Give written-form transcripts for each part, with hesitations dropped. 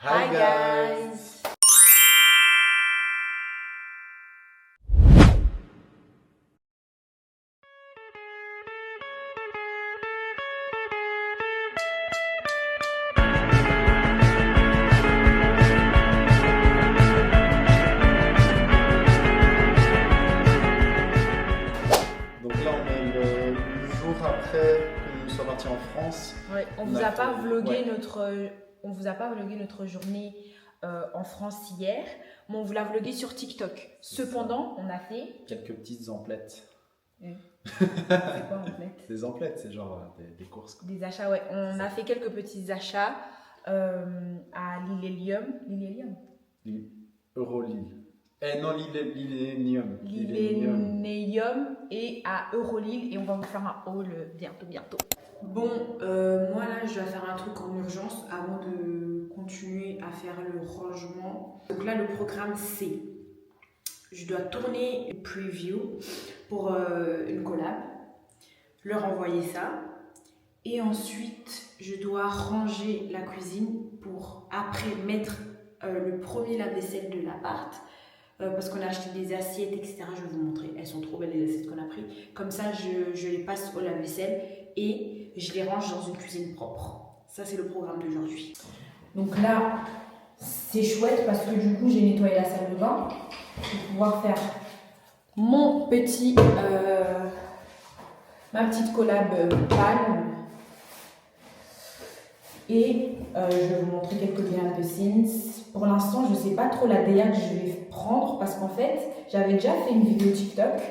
Hi guys! Donc là, on est le jour après que nous sommes partis en France. Ouais, on On vous a a pas fait- vlogué ouais. on vous a pas vlogué notre journée en France hier, mais on vous l'a vlogué sur TikTok. C'est Cependant, on a fait. Quelques petites emplettes. C'est quoi en fait? Des emplettes, c'est genre des courses, quoi. Des achats, ouais. On a fait quelques petits achats à l'Illélium. L'Illélium? Eurolil. Non, l'Illénium. L'Illénium et à Eurolil, et on va vous faire un haul bientôt. Bon, moi là, je dois faire un truc en urgence avant de continuer à faire le rangement. Donc là, le programme, c'est je dois tourner une preview pour une collab, leur envoyer ça, et ensuite, je dois ranger la cuisine pour après mettre le premier lave-vaisselle de l'appart. Parce qu'on a acheté des assiettes, etc. Je vais vous montrer. Elles sont trop belles, les assiettes qu'on a prises. Comme ça, je les passe au lave-vaisselle et je les range dans une cuisine propre. Ça, c'est le programme d'aujourd'hui. Donc là, c'est chouette parce que du coup, j'ai nettoyé la salle de bain pour pouvoir faire mon petit, ma petite collab palme. Et je vais vous montrer quelques behind the scenes. Pour l'instant, je ne sais pas trop la DA que je vais prendre parce qu'en fait, j'avais déjà fait une vidéo TikTok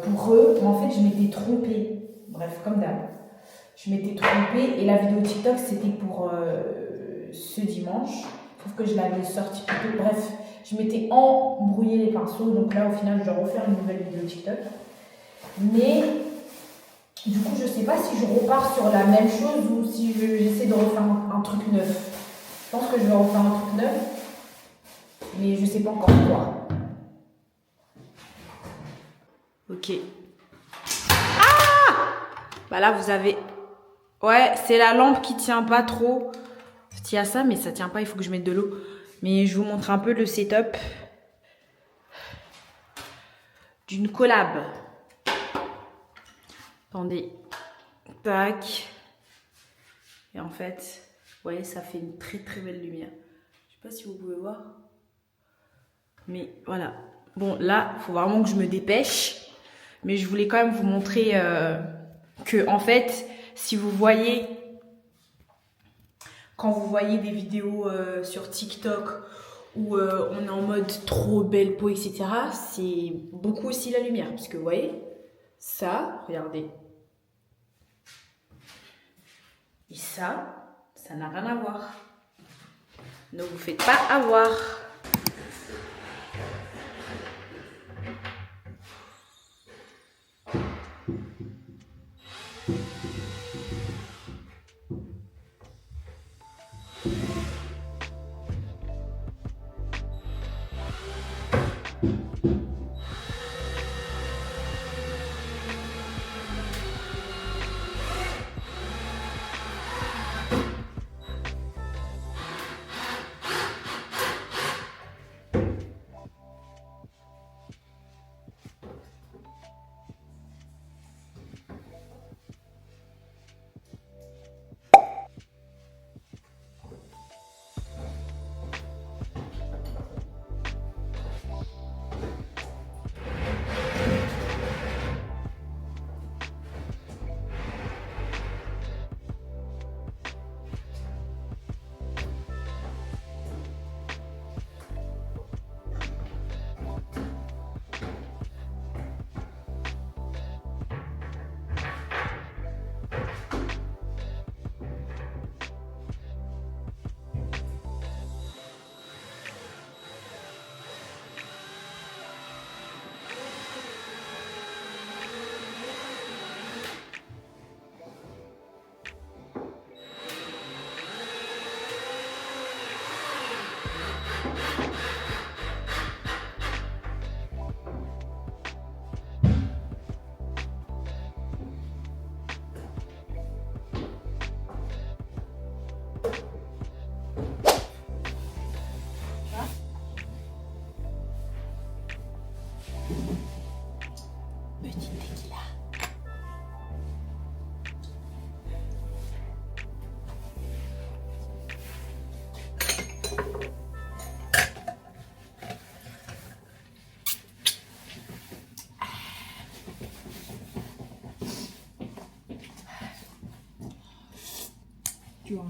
pour eux, mais en fait, je m'étais trompée. Bref, comme d'hab. Je m'étais trompée et la vidéo TikTok, c'était pour ce dimanche. Sauf que je l'avais sortie plus tôt. Bref, je m'étais embrouillé les pinceaux. Donc là, au final, je dois refaire une nouvelle vidéo TikTok. Mais du coup, je sais pas si je repars sur la même chose ou si j'essaie de refaire un truc neuf. Je pense que je vais refaire un truc neuf, mais je sais pas encore quoi. Ok. Ah! Bah là, vous avez... Ouais, c'est la lampe qui tient pas trop. Il y a ça, mais ça tient pas, il faut que je mette de l'eau. Mais je vous montre un peu le setup d'une collab. Attendez. Tac. Et en fait, vous voyez, ça fait une très très belle lumière. Je sais pas si vous pouvez voir. Mais voilà. Bon, là, il faut vraiment que je me dépêche. Mais je voulais quand même vous montrer que, en fait, si vous voyez, quand vous voyez des vidéos sur TikTok où on est en mode trop belle peau, etc., c'est beaucoup aussi la lumière. Parce que vous voyez, ça, regardez. Et ça n'a rien à voir. Ne vous faites pas avoir.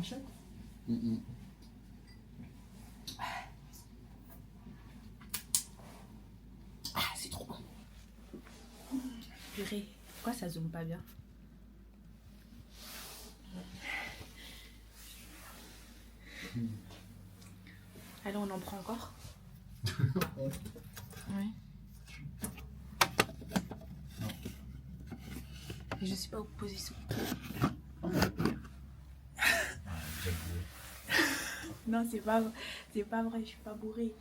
un shot? Ah, c'est trop bon. Purée, pourquoi ça zoome pas bien? Allez, on en prend encore? Ouais. Et je sais pas où poser ça. Non, c'est pas vrai, je suis pas bourrée.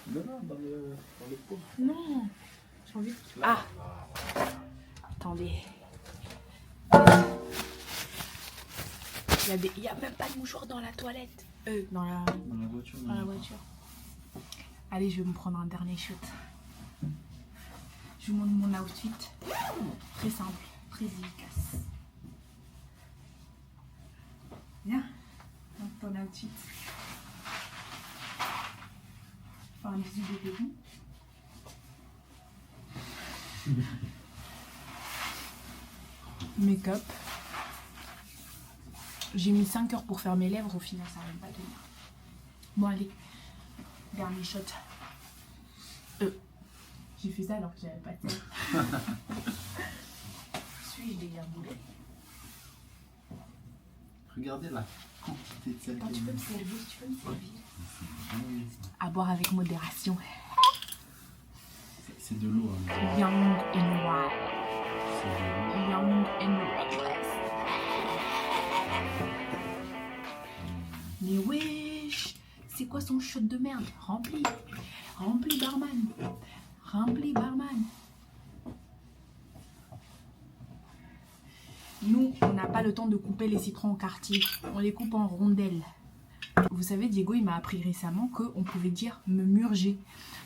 Non, dans le pot. Non, j'ai envie de... Ah, attendez. Il y a même pas de mouchoir dans la toilette. Dans la voiture. Dans la voiture. Allez, je vais me prendre un dernier shot. Je vous montre mon outfit. Très simple, très efficace. Viens, donc ton outfit. Faire un bisou de bébé. Make-up. J'ai mis 5 heures pour faire mes lèvres, au final ça va même pas tenir. Bon allez, dernier shot. J'ai fait ça alors que j'avais pas de sel. Suis-je déjà bourré? Regardez la quantité de sel. Attends, tu peux me servir, À boire avec modération. C'est de l'eau. Hein. Young and wild. C'est de l'eau. Young and reckless. Mais wesh, c'est quoi son shot de merde? Rempli barman. Rempli barman. Nous, on n'a pas le temps de couper les citrons en quartier. On les coupe en rondelles. Vous savez, Diego, il m'a appris récemment qu'on pouvait dire me murger.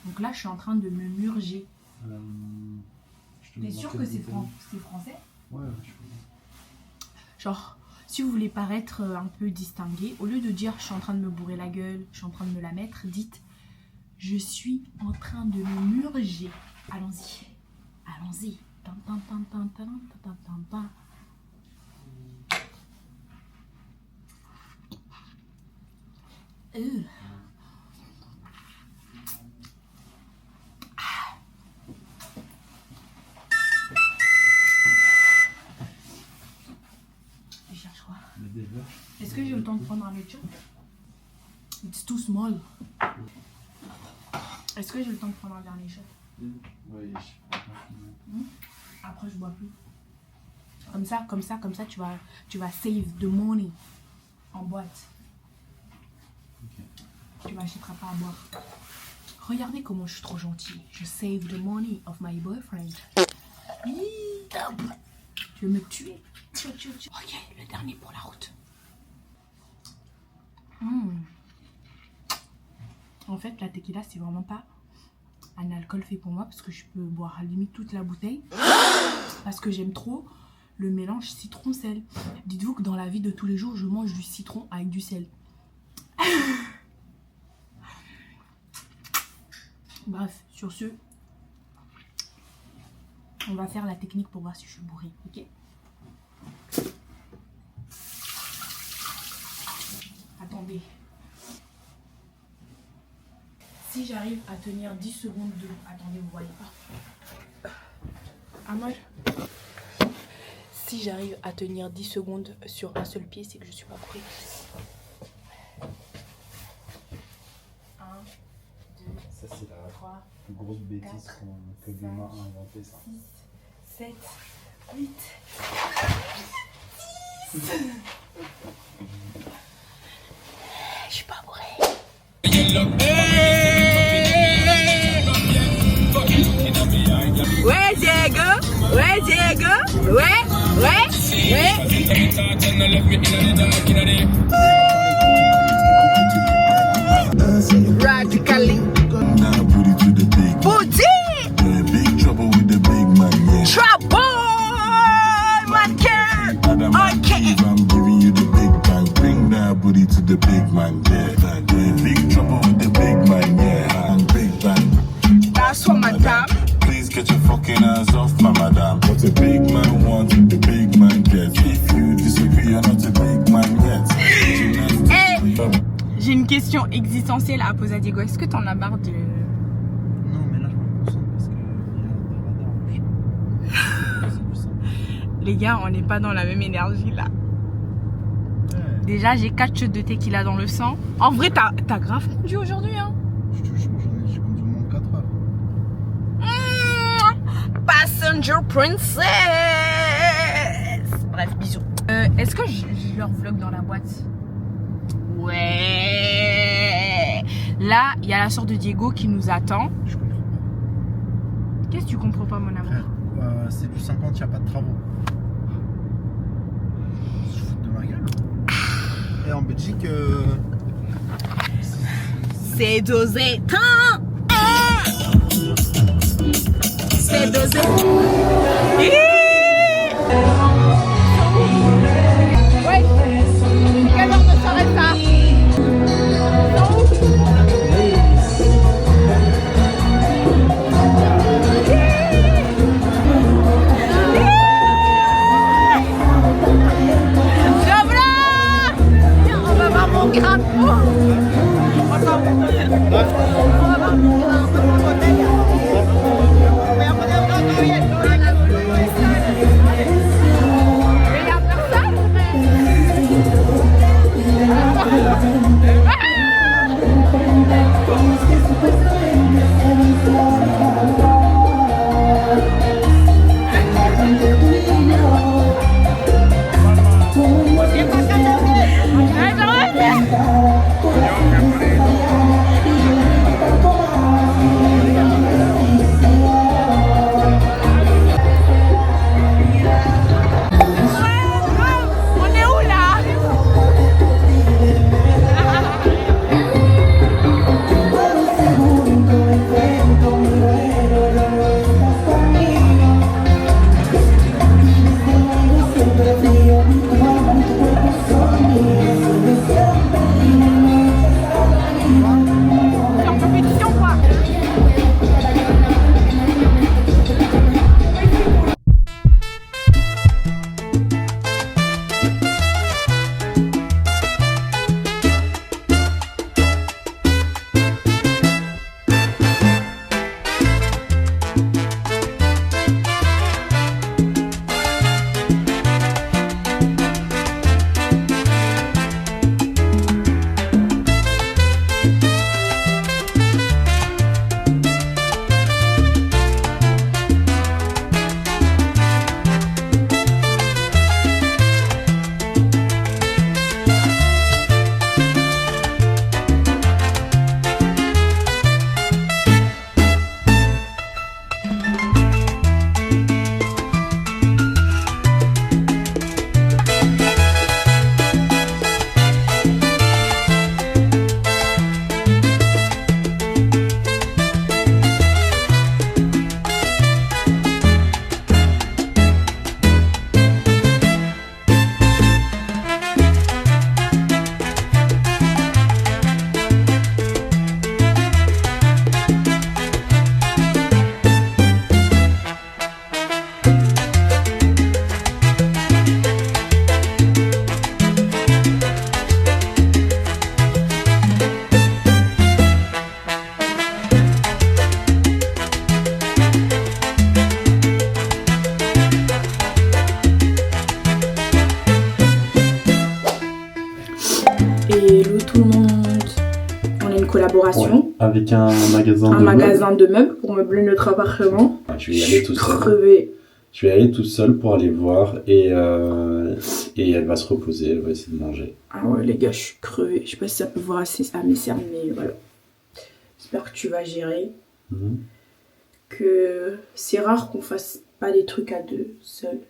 Donc là, je suis en train de me murger. T'es sûr que c'est français? Ouais, je peux. Genre, si vous voulez paraître un peu distingué, au lieu de dire je suis en train de me bourrer la gueule, je suis en train de me la mettre, dites je suis en train de me murger. Allons-y. Allons-y. Tan, tan, tan, tan, tan, tan, tan, tan. Je cherche quoi? Est-ce que j'ai le temps de prendre un autre shot? It's too small. Est-ce que j'ai le temps de prendre un dernier shot? Oui. Après, je bois plus. Comme ça, tu vas save the money en boîte. Okay. Tu m'achèteras pas à boire. Regardez comment je suis trop gentille. Je save the money of my boyfriend. Tu veux me tuer? Ok, le dernier pour la route. En fait, la tequila, c'est vraiment pas un alcool fait pour moi parce que je peux boire à la limite toute la bouteille. Parce que j'aime trop le mélange citron-sel. Dites-vous que dans la vie de tous les jours, je mange du citron avec du sel. Bref, sur ce, on va faire la technique pour voir si je suis bourrée, ok? Attendez. Si j'arrive à tenir 10 secondes de... Attendez, vous voyez pas. Amal. Si j'arrive à tenir 10 secondes sur un seul pied, c'est que je suis pas bourrée. 1, 2, Ça, c'est la 3, plus grosse bêtise que l'humain a inventé, ça. 6, 7, 8, 10. Je suis pas bourrée. Ouais, Diego. Ouais, Diego. Ouais. Radically. Now put it to the big. Booty. You're in big trouble with the big man, yeah. Trouble. Man care. Adam, I Okay. believe I'm giving you the big bang. Bring that booty to the big man, yeah. You're in big trouble with the big man, yeah. And big bang. That's what my time. Please get your fucking hands off my madam. What a big man wants, the big man gets. If you disagree, you're not a big man yet. J'ai une question existentielle à poser à Diego. Est-ce que t'en as marre de... Non, mais là, je me concentre parce qu'il y a des radars. C'est plus simple. Les gars, on n'est pas dans la même énergie là. Ouais. Déjà, j'ai 4 shots de tequila dans le sang. En vrai, t'as grave conduit aujourd'hui, hein. Je te jure, j'ai conduit au moins 4 heures. Passenger Princess. Bref, bisous. Est-ce que je leur vlog dans la boîte? Ouais. Là, il y a la soeur de Diego qui nous attend. Je comprends pas. Qu'est-ce que tu comprends pas, mon amour? Frère, c'est du 50, il n'y a pas de travaux. Ils se foutent de ma gueule. Et en Belgique, C'est dosé. C'est dosé. Ouais. Quelle heure de soirée ça? On va voir mon crapaud. Hello tout le monde. On a une collaboration. Ouais, avec un magasin de meubles pour meubler notre appartement. Je vais y aller tout seul. Crevé. Je vais aller tout seul pour aller voir et elle va se reposer, elle va essayer de manger. Ah ouais les gars, je suis crevée. Je sais pas si ça peut voir assez à mes cernes, mais voilà. J'espère que tu vas gérer. Que c'est rare qu'on fasse pas des trucs à deux seuls.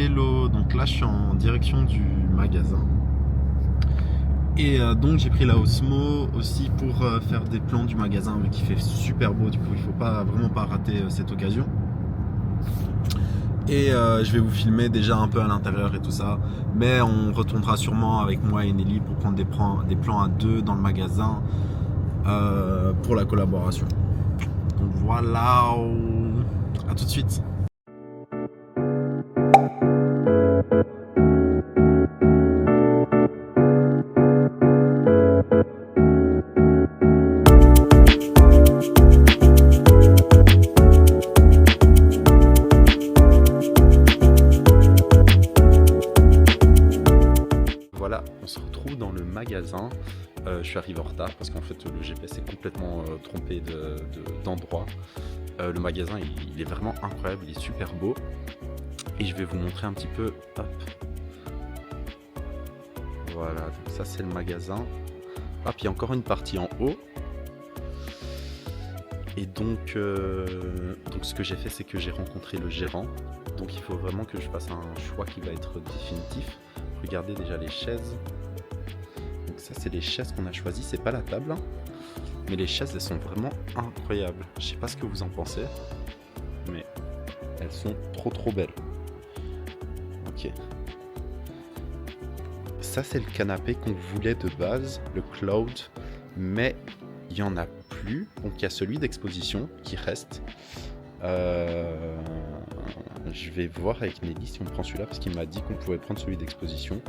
hello, donc là je suis en direction du magasin. Et donc j'ai pris la Osmo aussi pour faire des plans du magasin vu qu'il fait super beau, du coup il faut vraiment pas rater cette occasion. Et je vais vous filmer déjà un peu à l'intérieur et tout ça. Mais on retournera sûrement avec moi et Nelly pour prendre des plans à deux dans le magasin pour la collaboration. Donc voilà, à tout de suite. Voilà, on se retrouve dans le magasin. Je suis arrivé en retard parce qu'en fait le GPS est complètement trompé d'endroit. Le magasin il est vraiment incroyable, il est super beau. Et je vais vous montrer un petit peu. Hop. Voilà, donc ça c'est le magasin. Ah, puis il y a encore une partie en haut. Et donc ce que j'ai fait, c'est que j'ai rencontré le gérant. Donc il faut vraiment que je fasse un choix qui va être définitif. Regardez déjà les chaises. Donc ça c'est les chaises qu'on a choisies, c'est pas la table. Hein. Mais les chaises elles sont vraiment incroyables. Je sais pas ce que vous en pensez. Mais elles sont trop belles. Ok. Ça c'est le canapé qu'on voulait de base, le Cloud. Mais il n'y en a plus. Donc il y a celui d'exposition qui reste. Je vais voir avec Nelly si on prend celui-là parce qu'il m'a dit qu'on pouvait prendre celui d'exposition.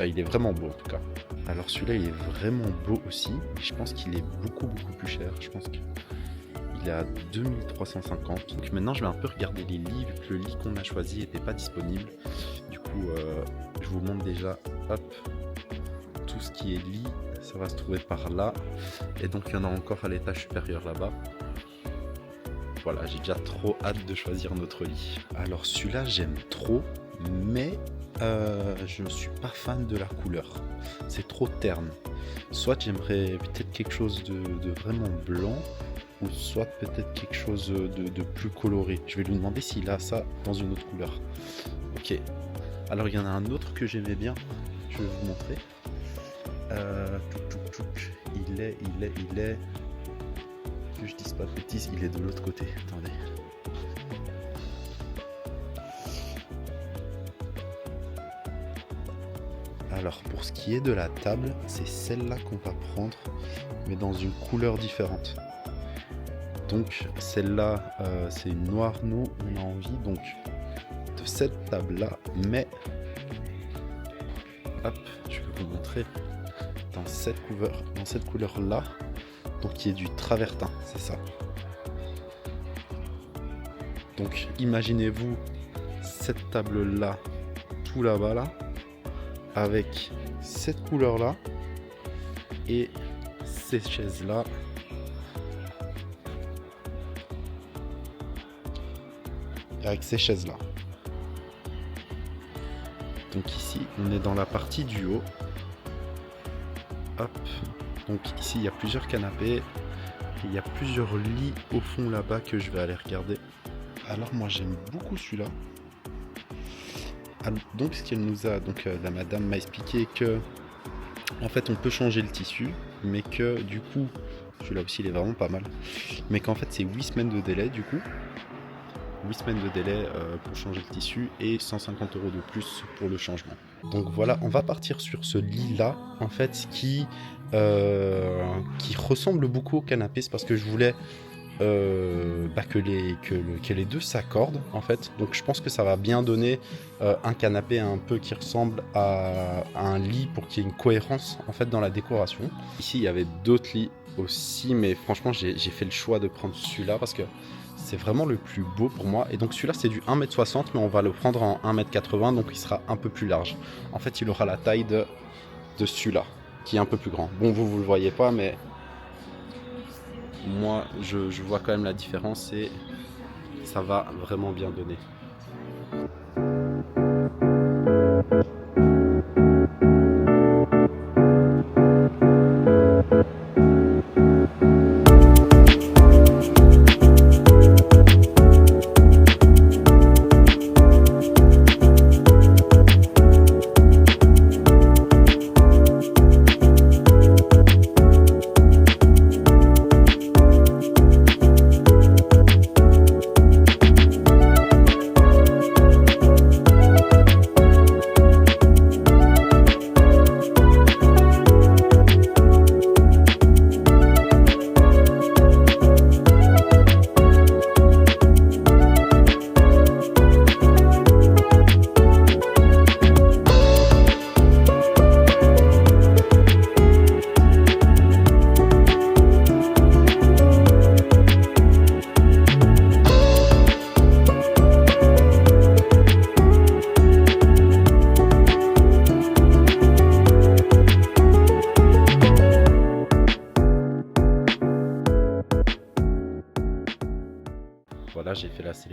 Il est vraiment beau en tout cas. Alors celui-là il est vraiment beau aussi. Je pense qu'il est beaucoup plus cher. Je pense qu'il est à 2350. Donc maintenant je vais un peu regarder les lits vu que le lit qu'on a choisi n'était pas disponible. Du coup je vous montre déjà hop, tout ce qui est lit. Ça va se trouver par là. Et donc il y en a encore à l'étage supérieur là-bas. Voilà, j'ai déjà trop hâte de choisir notre lit. Alors celui-là j'aime trop, mais je ne suis pas fan de la couleur. C'est trop terne. Soit j'aimerais peut-être quelque chose de vraiment blanc, ou soit peut-être quelque chose de plus coloré. Je vais lui demander s'il a ça dans une autre couleur. Ok. Alors il y en a un autre que j'aimais bien. Je vais vous montrer. Il est. Que je dise pas de bêtises, il est de l'autre côté. Attendez. Alors pour ce qui est de la table, c'est celle-là qu'on va prendre, mais dans une couleur différente. Donc celle-là, c'est une noire. Nous, on a envie donc de cette table-là, mais hop, je vais vous montrer dans cette couleur-là. Donc qui est du travertin, c'est ça. Donc imaginez-vous cette table là, tout là-bas là, avec cette couleur là et ces chaises là. Avec ces chaises là. Donc ici on est dans la partie du haut. Hop. Donc ici il y a plusieurs canapés, et il y a plusieurs lits au fond là-bas que je vais aller regarder. Alors moi j'aime beaucoup celui-là. Donc ce qu'elle nous a, donc la madame m'a expliqué que en fait on peut changer le tissu, mais que du coup, celui-là aussi il est vraiment pas mal, mais qu'en fait c'est 8 semaines de délai du coup. 8 semaines de délai pour changer le tissu et 150 € de plus pour le changement. Donc voilà, on va partir sur ce lit là en fait qui ressemble beaucoup au canapé. C'est parce que je voulais que les deux s'accordent en fait. Donc je pense que ça va bien donner un canapé un peu qui ressemble à un lit pour qu'il y ait une cohérence en fait dans la décoration. Ici il y avait d'autres lits aussi, mais franchement j'ai fait le choix de prendre celui-là parce que c'est vraiment le plus beau pour moi. Et donc celui-là c'est du 1m60, mais on va le prendre en 1m80, donc il sera un peu plus large. En fait il aura la taille de celui-là, qui est un peu plus grand. Bon, vous le voyez pas, mais moi je vois quand même la différence et ça va vraiment bien donner.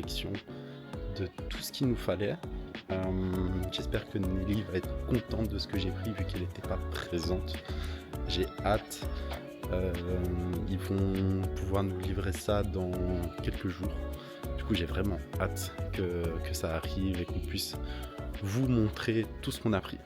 sélection de tout ce qu'il nous fallait. J'espère que Nelly va être contente de ce que j'ai pris vu qu'elle n'était pas présente. J'ai hâte. Ils vont pouvoir nous livrer ça dans quelques jours. Du coup, j'ai vraiment hâte que ça arrive et qu'on puisse vous montrer tout ce qu'on a pris.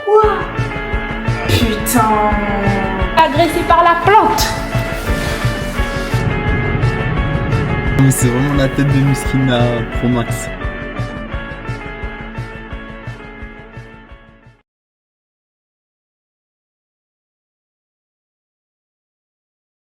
Quoi? Putain! Agressé par la plante! C'est vraiment la tête de Muskina Pro Max.